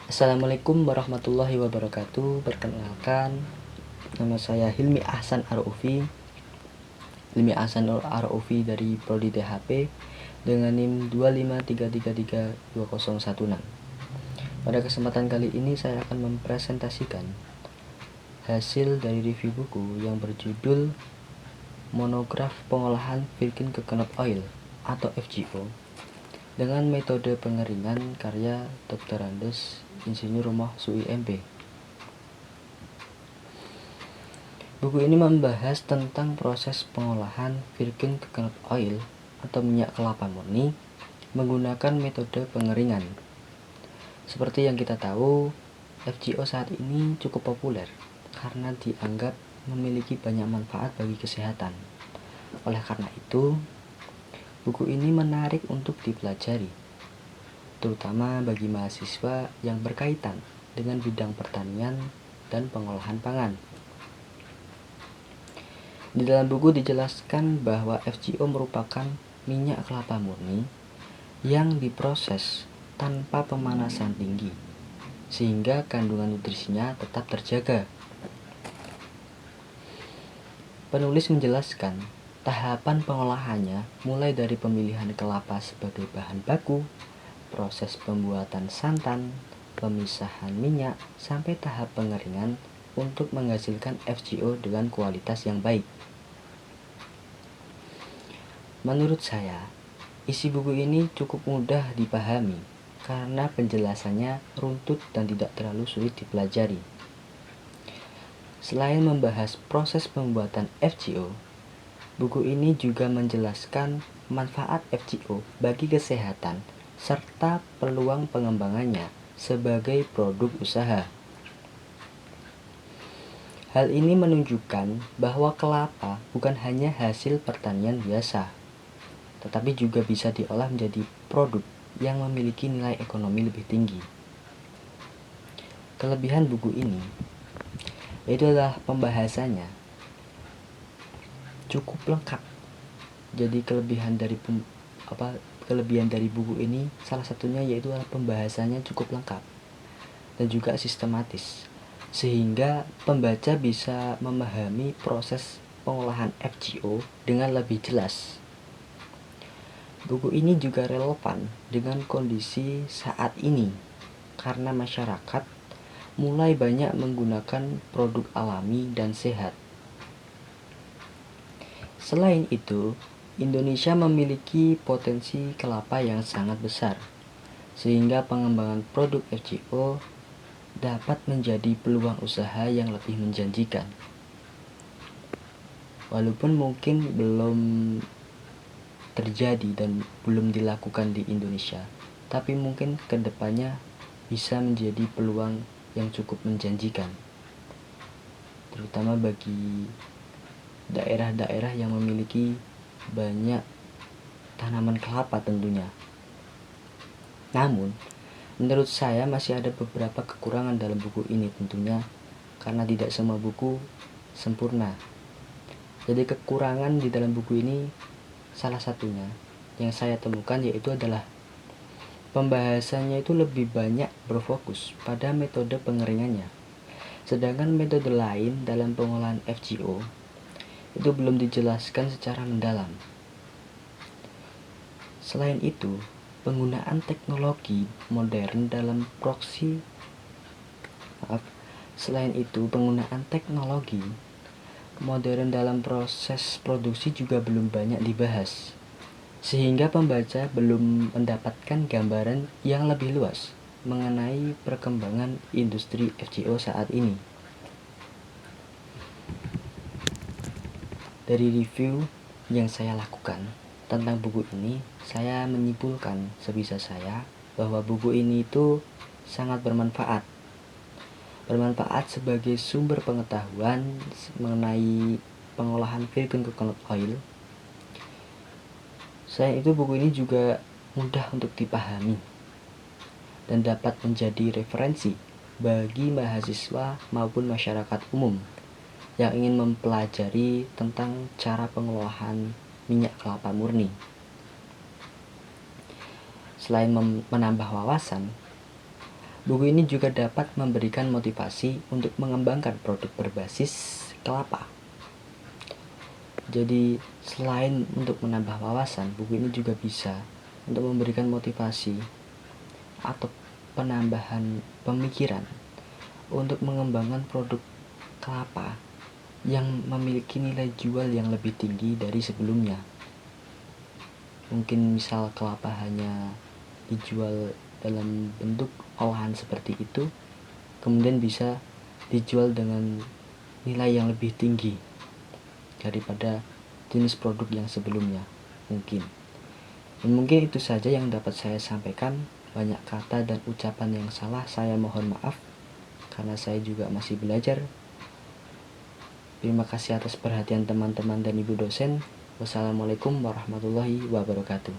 Assalamualaikum warahmatullahi wabarakatuh. Perkenalkan, nama saya Hilmi Ahsan Ar-Ufi dari Prodi THP dengan NIM 253332016. Pada kesempatan kali ini saya akan mempresentasikan hasil dari review buku yang berjudul Monograf Pengolahan Virgin Coconut Oil atau FGO dengan metode pengeringan karya Dr. Andes Insinyur Rumah SUIMB. Buku ini membahas tentang proses pengolahan virgin coconut oil atau minyak kelapa murni menggunakan metode pengeringan. Seperti yang kita tahu, FGO saat ini cukup populer karena dianggap memiliki banyak manfaat bagi kesehatan. Oleh karena itu, buku ini menarik untuk dipelajari, terutama bagi mahasiswa yang berkaitan dengan bidang pertanian dan pengolahan pangan. Di dalam buku dijelaskan bahwa FGO merupakan minyak kelapa murni yang diproses tanpa pemanasan tinggi, sehingga kandungan nutrisinya tetap terjaga. Penulis menjelaskan tahapan pengolahannya mulai dari pemilihan kelapa sebagai bahan baku, proses pembuatan santan, pemisahan minyak, sampai tahap pengeringan untuk menghasilkan FGO dengan kualitas yang baik. Menurut saya, isi buku ini cukup mudah dipahami karena penjelasannya runtut dan tidak terlalu sulit dipelajari. Selain membahas proses pembuatan FGO, buku ini juga menjelaskan manfaat FGO bagi kesehatan serta peluang pengembangannya sebagai produk usaha. Hal ini menunjukkan bahwa kelapa bukan hanya hasil pertanian biasa, tetapi juga bisa diolah menjadi produk yang memiliki nilai ekonomi lebih tinggi. Kelebihan buku ini yaitu adalah pembahasannya cukup lengkap. Jadi kelebihan dari buku ini salah satunya yaitu adalah pembahasannya cukup lengkap dan juga sistematis, sehingga pembaca bisa memahami proses pengolahan FGO dengan lebih jelas. Buku ini juga relevan dengan kondisi saat ini karena masyarakat mulai banyak menggunakan produk alami dan sehat. Selain itu, Indonesia memiliki potensi kelapa yang sangat besar, sehingga pengembangan produk FGO dapat menjadi peluang usaha yang lebih menjanjikan. Walaupun mungkin belum terjadi dan belum dilakukan di Indonesia, tapi mungkin kedepannya bisa menjadi peluang yang cukup menjanjikan, terutama bagi daerah-daerah yang memiliki banyak tanaman kelapa tentunya. Namun, menurut saya masih ada beberapa kekurangan dalam buku ini tentunya, karena tidak semua buku sempurna. Jadi kekurangan di dalam buku ini salah satunya yang saya temukan yaitu adalah pembahasannya itu lebih banyak berfokus pada metode pengeringannya. Sedangkan metode lain dalam pengolahan FGO itu belum dijelaskan secara mendalam. Selain itu, penggunaan teknologi modern dalam proses produksi juga belum banyak dibahas, sehingga pembaca belum mendapatkan gambaran yang lebih luas mengenai perkembangan industri FGO saat ini. Dari review yang saya lakukan tentang buku ini, saya menyimpulkan sebisa saya bahwa buku ini itu sangat bermanfaat sebagai sumber pengetahuan mengenai pengolahan virgin coconut oil. Selain itu, buku ini juga mudah untuk dipahami dan dapat menjadi referensi bagi mahasiswa maupun masyarakat umum yang ingin mempelajari tentang cara pengolahan minyak kelapa murni. Selain menambah wawasan, Buku ini juga dapat memberikan motivasi untuk mengembangkan produk berbasis kelapa. Jadi selain untuk menambah wawasan, buku ini juga bisa untuk memberikan motivasi atau penambahan pemikiran untuk mengembangkan produk kelapa yang memiliki nilai jual yang lebih tinggi dari sebelumnya. Mungkin misal kelapa hanya dijual dalam bentuk olahan seperti itu, kemudian bisa dijual dengan nilai yang lebih tinggi daripada jenis produk yang sebelumnya mungkin. Dan mungkin itu saja yang dapat saya sampaikan. Banyak kata dan ucapan yang salah, saya mohon maaf karena saya juga masih belajar. Terima kasih atas perhatian teman-teman dan ibu dosen. Wassalamualaikum warahmatullahi wabarakatuh.